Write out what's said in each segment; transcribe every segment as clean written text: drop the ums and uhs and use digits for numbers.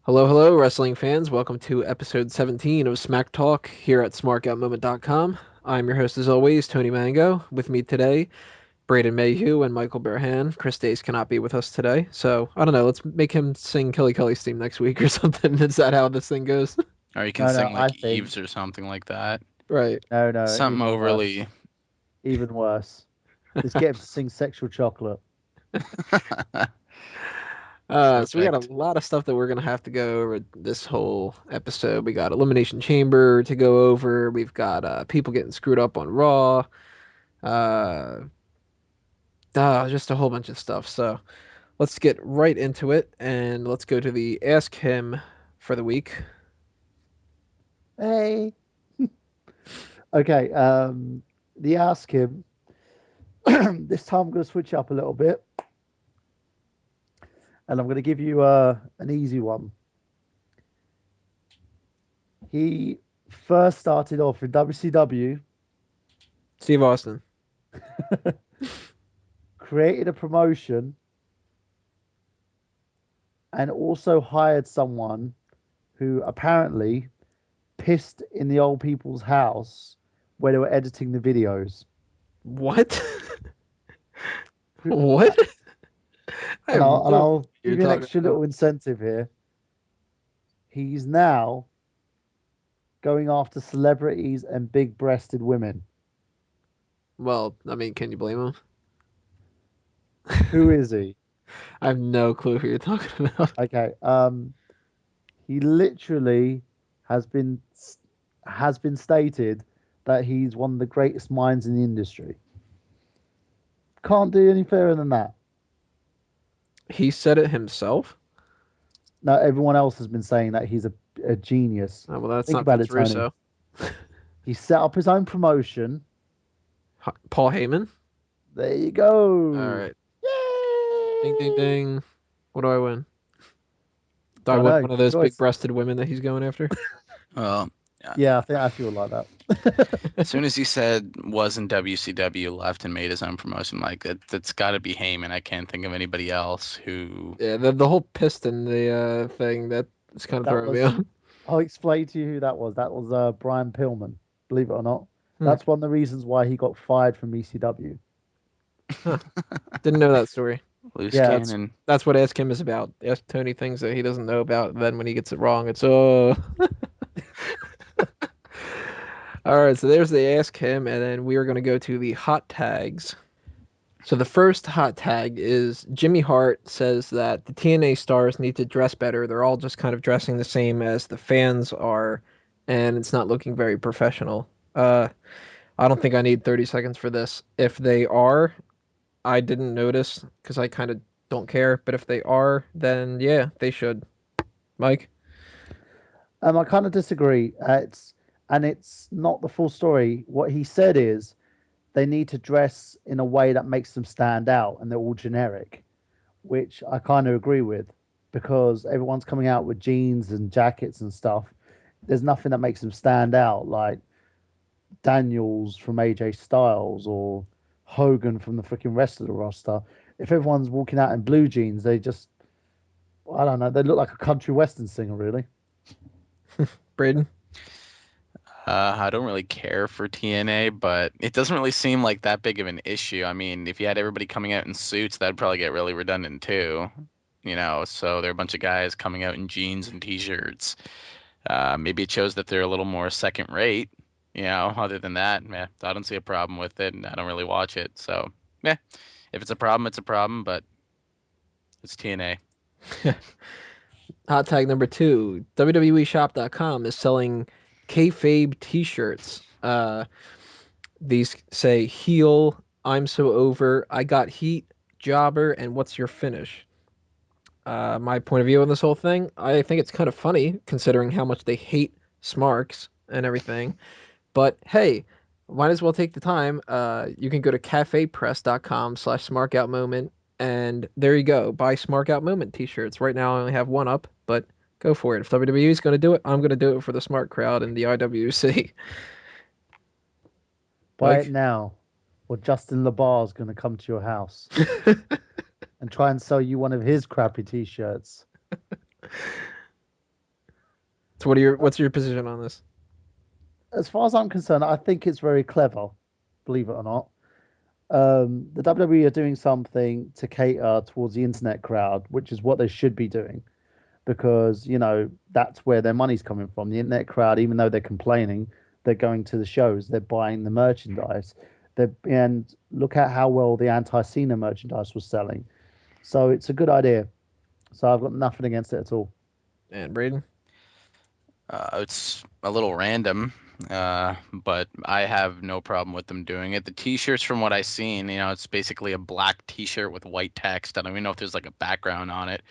Hello, hello, wrestling fans. Welcome to episode 17 of Smack Talk here at smarkoutmoment.com. I'm your host, as always, Tony Mango. With me today, Braden Mayhew and Michael Berhan. Chris Dace cannot be with us today, so I don't know. Let's make him sing Kelly Kelly's theme next week or something. Is that how this thing goes? Or you can No, sing I like think Eves or something like that. Right. no, Something even overly. worse. Even worse. Let's get him to sing "Sexual Chocolate." So we got a Perfect. lot of stuff that we're gonna have to go over this whole episode. We got Elimination Chamber to go over. We've got people getting screwed up on Raw. Uh, just a whole bunch of stuff. So let's get right into it and let's go to the Ask Him for the week. Hey. Okay. The ask him. This time I'm going to switch up a little bit, and I'm going to give you an easy one. He first started off in WCW, Steve Austin. created a promotion, and also hired someone who apparently pissed in the old people's house where they were editing the videos. What? What? I And have I'll, and no I'll you're give you an talking extra about. little incentive here. He's now going after celebrities and big breasted women. Well, I mean, can you blame him? Who is he? I have no clue who you're talking about. Okay. He literally has been has been stated that he's one of the greatest minds in the industry. Can't do any fairer than that. He said it himself. Now everyone else has been saying that he's a genius. Oh, well, that's Think not about Vince it, Tony. Russo. He set up his own promotion. Paul Heyman. There you All go. right. Ding, ding, Yay! ding. What do I win? Do I Don't win know. one of Good those choice. big-breasted women that he's going after? Well, Yeah, I think I feel like that. as soon as he said was in WCW, left and made his own promotion, like that's got to be Heyman. I can't think of anybody else who. Yeah, the whole piston the thing that is kind of That throwing me was. off. I'll explain to you who that was. That was Brian Pillman. Believe it or not, Hmm. that's one of the reasons why he got fired from ECW. Huh. Didn't know that story. Loose Yeah, cannon. That's what Ask Him is about. Ask Tony things that he doesn't know about. Then when he gets it wrong, it's oh. All right, so there's the Ask Him, and then we are going to go to the hot tags. So the first hot tag is Jimmy Hart says that the TNA stars need to dress better. They're all just kind of dressing the same as the fans are, and it's not looking very professional. I don't think I need 30 seconds for this. If they are, I didn't notice because I kind of don't care. But if they are, then yeah, they should. Mike? I kind of disagree. It's not the full story. What he said is they need to dress in a way that makes them stand out, and they're all generic, which I kind of agree with because everyone's coming out with jeans and jackets and stuff. There's nothing that makes them stand out, like Daniels from AJ Styles or Hogan from the freaking rest of the roster. If everyone's walking out in blue jeans, they just, I don't know, they look like a country western singer, really. Braden? I don't really care for TNA, but it doesn't really seem like that big of an issue. I mean, if you had everybody coming out in suits, that'd probably get really redundant too. So there are a bunch of guys coming out in jeans and t-shirts. Maybe it shows that they're a little more second rate. Other than that, I don't see a problem with it, and I don't really watch it. So, if it's a problem, it's a problem, but it's TNA. Hot tag number 2. WWEshop.com is selling Kayfabe Tee Shirts. These say heel, I'm so over, I got heat, jobber, and what's your finish? My point of view on this whole thing, I think it's kind of funny considering how much they hate Smarks and everything. But hey, might as well take the time. You can go to cafepress.com/smarkoutmoment, and there you go. Buy Smarkout Moment t-shirts. Right now I only have one up, but go for it. If WWE is going to do it, I'm going to do it for the smart crowd and the IWC. Buy it Mike? now, or Justin LaBar's going to come to your house and try and sell you one of his crappy T-shirts. So what's your position on this? As far as I'm concerned, I think it's very clever, believe it or not. The WWE are doing something to cater towards the internet crowd, which is what they should be doing, because that's where their money's coming from. The internet crowd, even though they're complaining, they're going to the shows, they're buying the merchandise. And look at how well the anti-Cena merchandise was selling. So it's a good idea. So I've got nothing against it at all. And Braden? It's a little random, but I have no problem with them doing it. The T-shirts, from what I've seen, it's basically a black T-shirt with white text. I don't even know if there's like a background on it.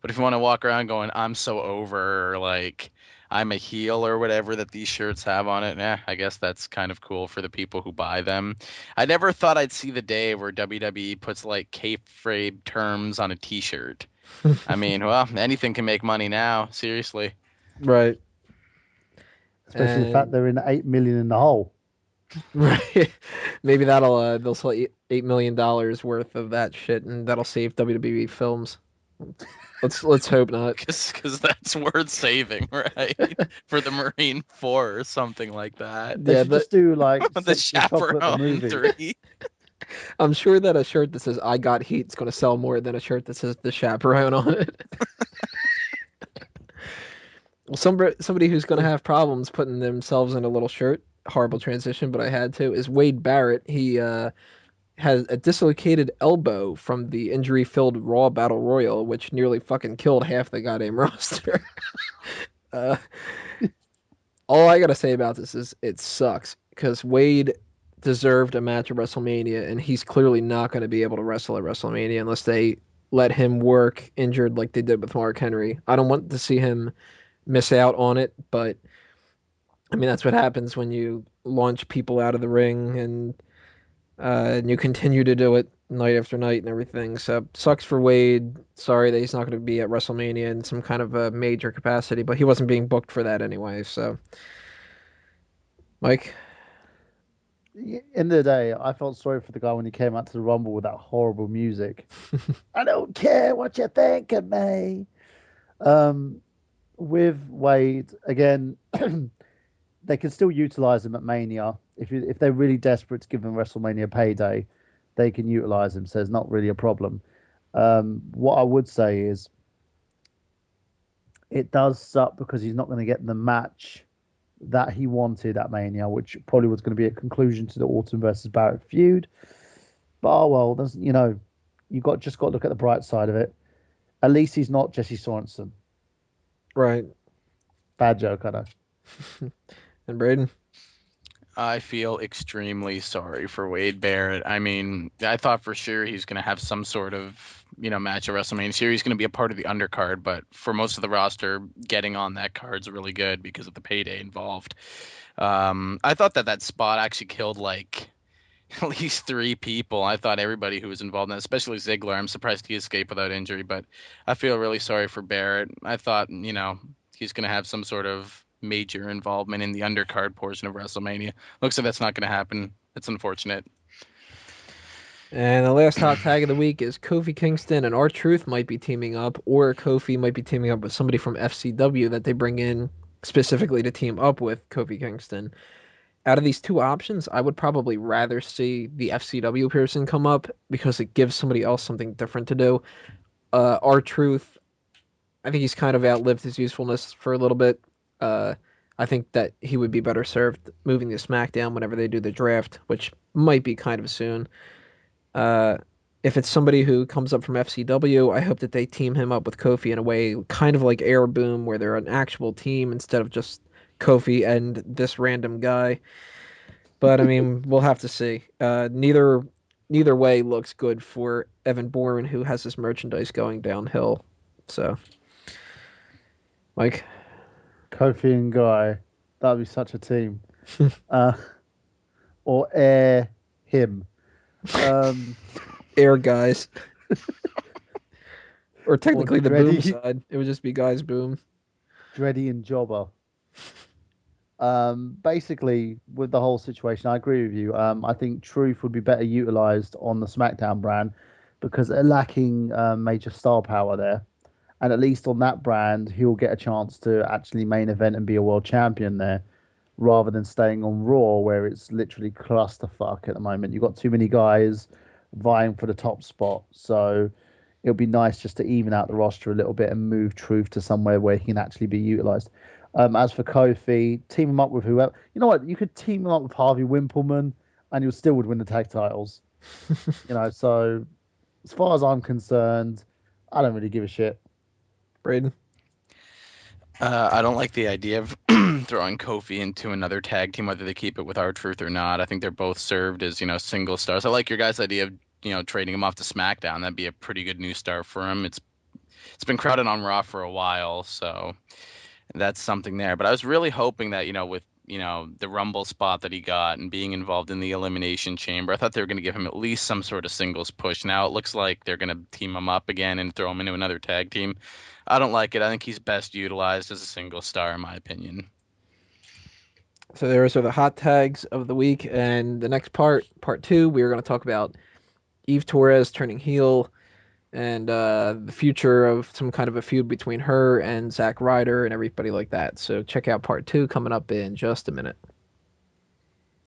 But if you want to walk around going, "I'm so over," or like "I'm a heel" or whatever that these shirts have on it, I guess that's kind of cool for the people who buy them. I never thought I'd see the day where WWE puts like kayfabe terms on a T-shirt. I mean, well, anything can make money now. Seriously. Right. Especially the fact they're in 8 million in the hole. Right. Maybe they'll sell $8 million worth of that shit, and that'll save WWE films. Let's hope not. Because that's worth saving, right? For the Marine 4 or something like that. They should just do like The sexual chocolate the Chaperone movie. 3. I'm sure that a shirt that says "I got heat" is going to sell more than a shirt that says "The Chaperone" on it. Well, somebody who's going to have problems putting themselves in a little shirt. Horrible transition, but I had to. Is Wade Barrett? He has a dislocated elbow from the injury-filled Raw Battle Royal, which nearly fucking killed half the goddamn roster. uh, all I gotta say about this is it sucks because Wade deserved a match at WrestleMania, and he's clearly not going to be able to wrestle at WrestleMania unless they let him work injured like they did with Mark Henry. I don't want to see him miss out on it, but I mean that's what happens when you launch people out of the ring and you continue to do it night after night and everything. So sucks for Wade. Sorry that he's not going to be at WrestleMania in some kind of a major capacity, but he wasn't being booked for that anyway. So, Mike. End of the day, I felt sorry for the guy when he came out to the Rumble with that horrible music. I don't care what you think of me. With Wade, again, they can still utilize him at Mania. If they're really desperate to give him WrestleMania payday, they can utilize him. So it's not really a problem. What I would say is it does suck because he's not going to get the match that he wanted at Mania, which probably was going to be a conclusion to the Orton versus Barrett feud. But oh well, there's, just got to look at the bright side of it. At least he's not Jesse Sorensen. Right. Bad joke, I know. And Braden. I feel extremely sorry for Wade Barrett. I mean, I thought for sure he's going to have some sort of, match at WrestleMania. Sure, he's going to be a part of the undercard, but for most of the roster, getting on that card's really good because of the payday involved. I thought that spot actually killed like at least 3 people. I thought everybody who was involved in that, especially Ziggler. I'm surprised he escaped without injury, but I feel really sorry for Barrett. I thought, he's going to have some sort of major involvement in the undercard portion of WrestleMania. Looks like that's not going to happen. It's unfortunate. And the last hot tag of the week is Kofi Kingston and R-Truth might be teaming up, or Kofi might be teaming up with somebody from FCW that they bring in specifically to team up with Kofi Kingston. Out of these two options, I would probably rather see the FCW person come up because it gives somebody else something different to do. R-Truth, I think he's kind of outlived his usefulness for a little bit. I think that he would be better served moving to SmackDown whenever they do the draft, which might be kind of soon. If it's somebody who comes up from FCW, I hope that they team him up with Kofi in a way kind of like Air Boom, where they're an actual team instead of just Kofi and this random guy. But I mean, we'll have to see. Neither way looks good for Evan Bourne, who has his merchandise going downhill. So, Mike. Kofi and Guy, that'd be such a team. Or Air him. Air guys. Or technically the boom Dreddy. side. It would just be guys boom. Dreddy and Jobber. Basically, with the whole situation, I agree with you. I think Truth would be better utilized on the SmackDown brand because they're lacking major star power there. And at least on that brand, he'll get a chance to actually main event and be a world champion there, rather than staying on Raw where it's literally clusterfuck at the moment. You've got too many guys vying for the top spot, so it'll be nice just to even out the roster a little bit and move Truth to somewhere where he can actually be utilized. As for Kofi, team him up with whoever. You know what? You could team him up with Harvey Wimpleman, and you still would win the tag titles. So as far as I'm concerned, I don't really give a shit. Braden. I don't like the idea of throwing Kofi into another tag team, whether they keep it with R-Truth or not. I think they're both served as, single stars. I like your guys' idea of, trading him off to SmackDown. That'd be a pretty good new start for him. It's been crowded on Raw for a while, so that's something there. But I was really hoping that, with the Rumble spot that he got and being involved in the Elimination Chamber, I thought they were going to give him at least some sort of singles push. Now it looks like they're going to team him up again and throw him into another tag team. I don't like it. I think he's best utilized as a single star, in my opinion. So those are the hot tags of the week, and the next part 2, we are going to talk about Eve Torres turning heel and the future of some kind of a feud between her and Zack Ryder and everybody like that. So check out part 2 coming up in just a minute.